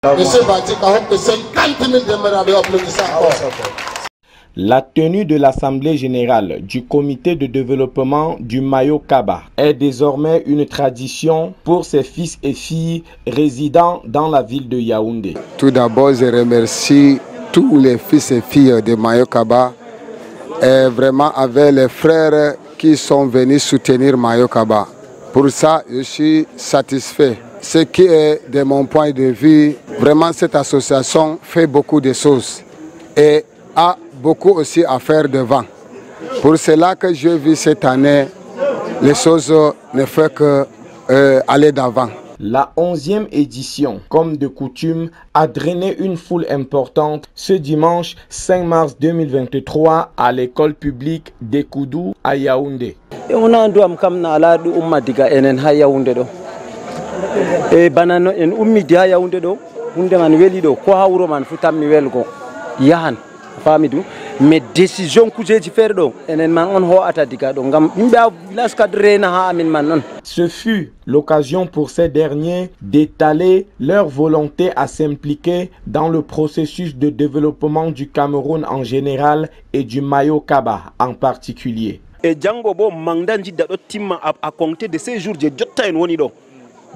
Monsieur Badi Kahop, 50 000 demeurés applaudissants. La tenue de l'Assemblée générale du comité de développement du Mayo-Kaba est désormais une tradition pour ses fils et filles résidant dans la ville de Yaoundé. Tout d'abord, je remercie tous les fils et filles de Mayo-Kaba et vraiment avec les frères qui sont venus soutenir Mayo-Kaba. Pour ça, je suis satisfait. Ce qui est de mon point de vue, vraiment cette association fait beaucoup de choses et a beaucoup aussi à faire devant. Pour cela que je vis cette année, les choses ne font que aller d'avant. La 11e édition, comme de coutume, a drainé une foule importante ce dimanche 5 mars 2023 à l'école publique d'Ekoudou à Yaoundé. Mais décision que j'ai faire ce fut l'occasion pour ces derniers d'étaler leur volonté à s'impliquer dans le processus de développement du Cameroun en général et du Mayo-Kaba en particulier. Et Django bo mandanji da timma à compter de ces jours de jotta en woni do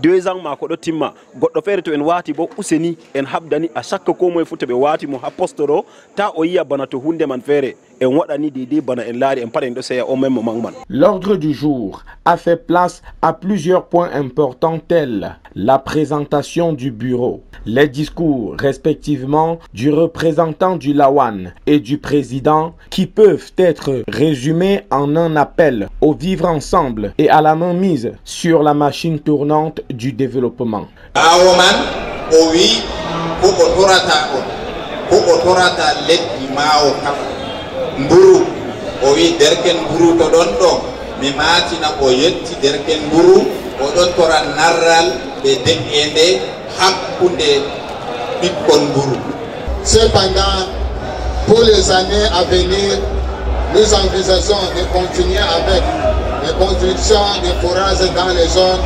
2 ans ma ko do timma goddo fere to en wati bo useni en habdani à chaque ko moy futte be wati mo ha postoro ta o yiya bana to hunde man fere en wadani dede bana en laari en paren do seya o même moment man. L'ordre du jour a fait place à plusieurs points importants tels la présentation du bureau, les discours respectivement du représentant du Lawan et du président qui peuvent être résumés en un appel au vivre ensemble et à la mainmise sur la machine tournante du développement. Mburu o wi derken mburu to don do mi matina o yetti derken mburu o don tora narral be de'ende hakkunde bikkon mburu. Cependant, pour les années à venir, nous envisageons de continuer avec les constructions des forages dans les zones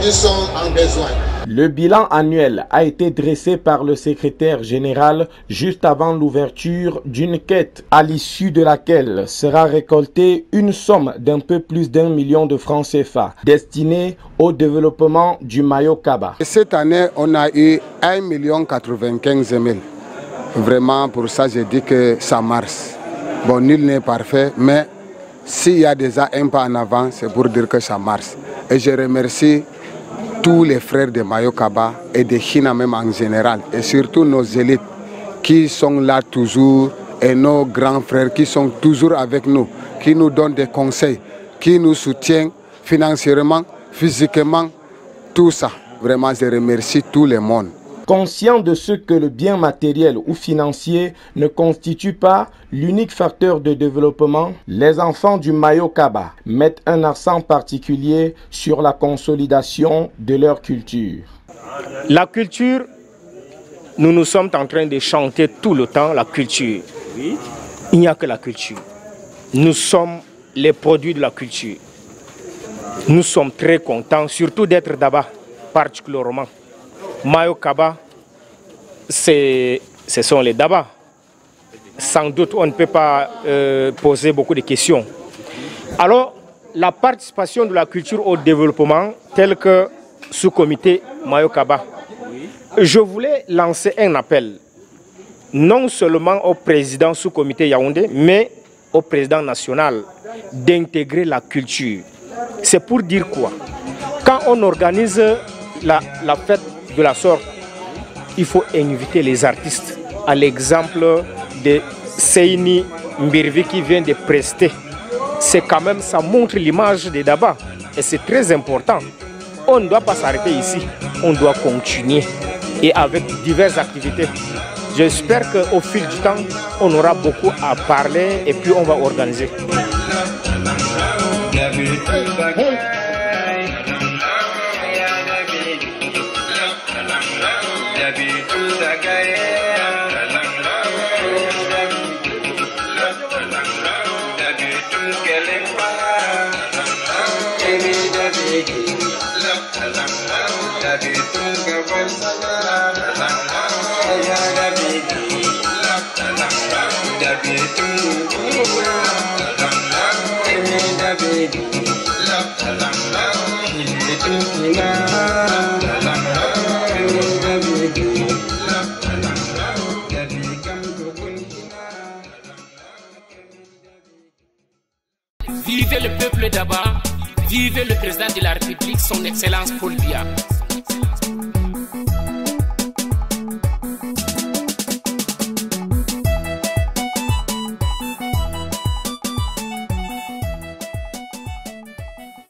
qui sont en besoin. Le bilan annuel a été dressé par le secrétaire général juste avant l'ouverture d'une quête à l'issue de laquelle sera récoltée une somme d'un peu plus d'1 million de francs CFA destinée au développement du Mayo-Kaba. Cette année, on a eu 1 95 000. Vraiment, pour ça, je dis que ça marche. Bon, nul n'est parfait, mais s'il y a déjà un pas en avant, c'est pour dire que ça marche. Et je remercie tous les frères de Mayo-Kaba et de China même en général, et surtout nos élites qui sont là toujours, et nos grands frères qui sont toujours avec nous, qui nous donnent des conseils, qui nous soutiennent financièrement, physiquement, tout ça. Vraiment, je remercie tout le monde. Conscient de ce que le bien matériel ou financier ne constitue pas l'unique facteur de développement, les enfants du Mayo-Kaba mettent un accent particulier sur la consolidation de leur culture. La culture, nous sommes en train de chanter tout le temps la culture. Il n'y a que la culture. Nous sommes les produits de la culture. Nous sommes très contents, surtout d'être là-bas, particulièrement. Mayo-Kaba, ce sont les Daba. Sans doute, on ne peut pas poser beaucoup de questions. Alors, la participation de la culture au développement, tel que sous-comité Mayo-Kaba, je voulais lancer un appel, non seulement au président sous-comité Yaoundé, mais au président national, d'intégrer la culture. C'est pour dire quoi? Quand on organise la fête de la sorte, il faut inviter les artistes, à l'exemple de Seini Mbirvi qui vient de prester. C'est quand même, ça montre l'image des Daba et c'est très important. On ne doit pas s'arrêter ici, on doit continuer et avec diverses activités. J'espère qu'au fil du temps, on aura beaucoup à parler et puis on va organiser. La Vivez le peuple d'Aba, vivez le président de la République, son Excellence Paul Biya.